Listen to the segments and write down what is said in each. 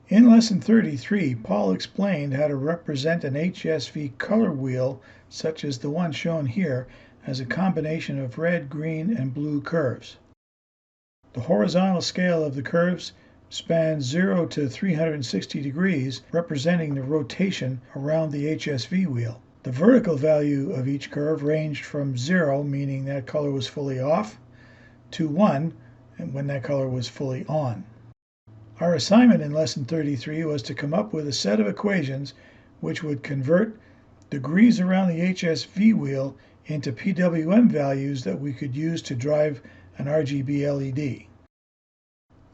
In Lesson 33, Paul explained how to represent an HSV color wheel such as the one shown here as a combination of red, green, and blue curves. The horizontal scale of the curves spans 0 to 360 degrees, representing the rotation around the HSV wheel. The vertical value of each curve ranged from 0, meaning that color was fully off, to 1, when that color was fully on. Our assignment in Lesson 33 was to come up with a set of equations which would convert degrees around the HSV wheel into PWM values that we could use to drive an RGB LED.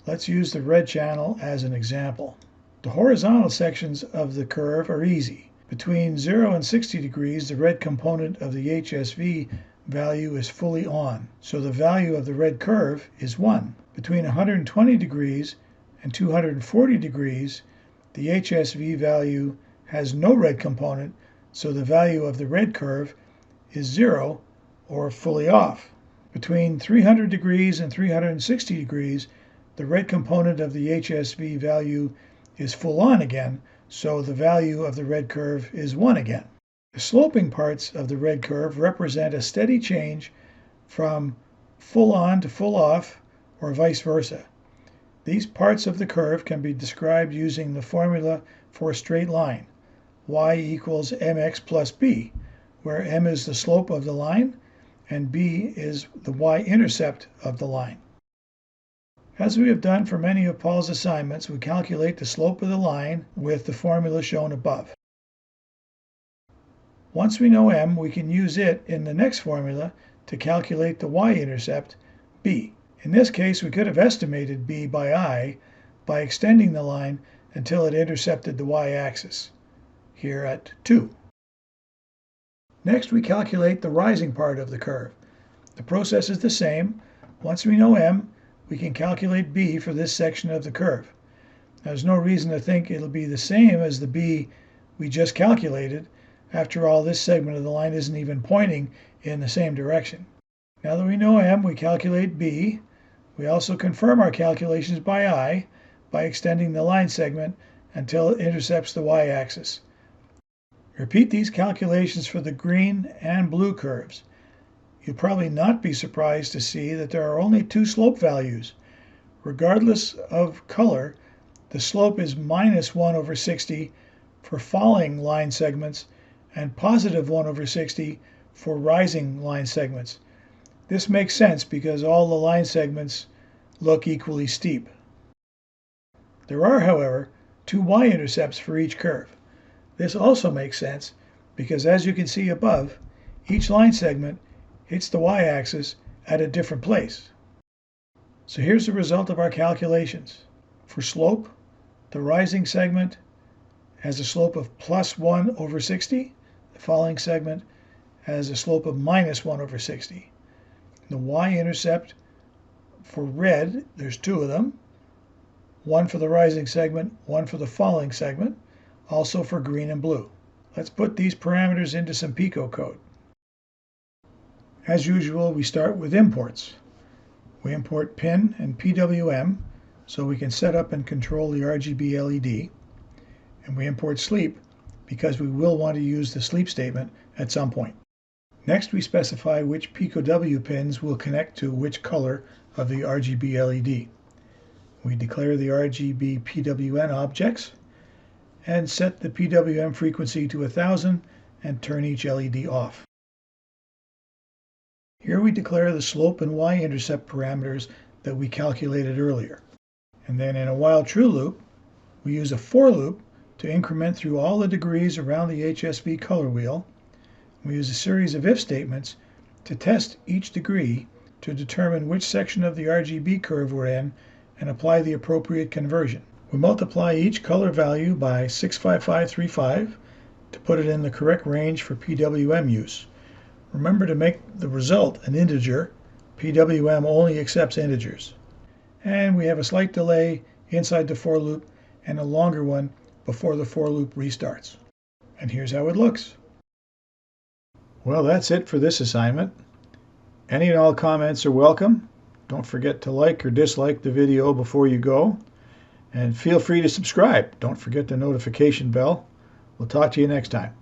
Let's use the red channel as an example. The horizontal sections of the curve are easy. Between 0 and 60 degrees, the red component of the HSV value is fully on, so the value of the red curve is 1. Between 120 degrees and 240 degrees, the HSV value has no red component, so the value of the red curve is 0 or fully off. Between 300 degrees and 360 degrees, the red component of the HSV value is full on again, so the value of the red curve is 1 again. The sloping parts of the red curve represent a steady change from full on to full off, or vice versa. These parts of the curve can be described using the formula for a straight line, y equals mx plus b, where m is the slope of the line and b is the y-intercept of the line. As we have done for many of Paul's assignments, we calculate the slope of the line with the formula shown above. Once we know m, we can use it in the next formula to calculate the y-intercept, b. In this case, we could have estimated b by I by extending the line until it intercepted the y-axis, here at 2. Next, we calculate the rising part of the curve. The process is the same. Once we know m, we can calculate b for this section of the curve. Now, there's no reason to think it'll be the same as the b we just calculated. After all, this segment of the line isn't even pointing in the same direction. Now that we know m, we calculate b. We also confirm our calculations by I by extending the line segment until it intercepts the y-axis. Repeat these calculations for the green and blue curves. You'll probably not be surprised to see that there are only 2 slope values. Regardless of color, the slope is minus 1 over 60 for falling line segments and positive 1 over 60 for rising line segments. This makes sense because all the line segments look equally steep. There are, however, 2 y-intercepts for each curve. This also makes sense because, as you can see above, each line segment hits the y-axis at a different place. So here's the result of our calculations. For slope, the rising segment has a slope of plus 1 over 60. The falling segment has a slope of minus 1 over 60. The y-intercept for red, there's 2 of them. One for the rising segment, one for the falling segment, also for green and blue. Let's put these parameters into some Pico code. As usual, we start with imports. We import pin and PWM so we can set up and control the RGB LED. And we import sleep because we will want to use the sleep statement at some point. Next, we specify which Pico W pins will connect to which color of the RGB LED. We declare the RGB PWM objects and set the PWM frequency to 1000 and turn each LED off. Here we declare the slope and y-intercept parameters that we calculated earlier. And then in a while true loop, we use a for loop to increment through all the degrees around the HSV color wheel. We use a series of if statements to test each degree to determine which section of the RGB curve we're in and apply the appropriate conversion. We multiply each color value by 65535 to put it in the correct range for PWM use. Remember to make the result an integer. PWM only accepts integers. And we have a slight delay inside the for loop and a longer one before the for loop restarts. And here's how it looks. Well, that's it for this assignment. Any and all comments are welcome. Don't forget to like or dislike the video before you go. And feel free to subscribe. Don't forget the notification bell. We'll talk to you next time.